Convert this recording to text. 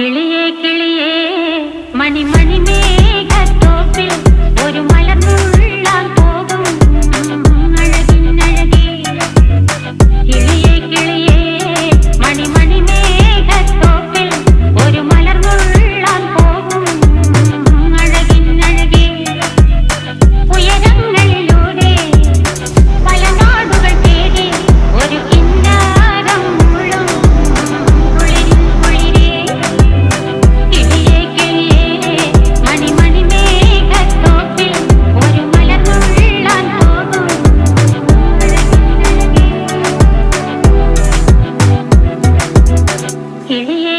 കിളിയേ കിളിയേ മണിമണി മേഘത്തോപ്പിൽ ഒരു മലർന്നുള്ളാൻ പോകും അഴകിനഴകേ. കിളിയേ കിളിയേ മണിമണി മേഘത്തോപ്പിൽ ഒരു മലർന്നുള്ളാൻ പോകും അഴകിനഴകേ. ഉയരങ്ങളിലൂടെ പല നാടുകൾ തേടി ഒരു കിന്നാരം മുഴും കുളിരിൻ കുളിരേ. കിളിയേ കിളിയേ മണിമണി മേഘത്തോപ്പിൽ ഒരു മലർന്നുള്ളാൻ പോകും അഴകിനഴകേ. കിളിയേ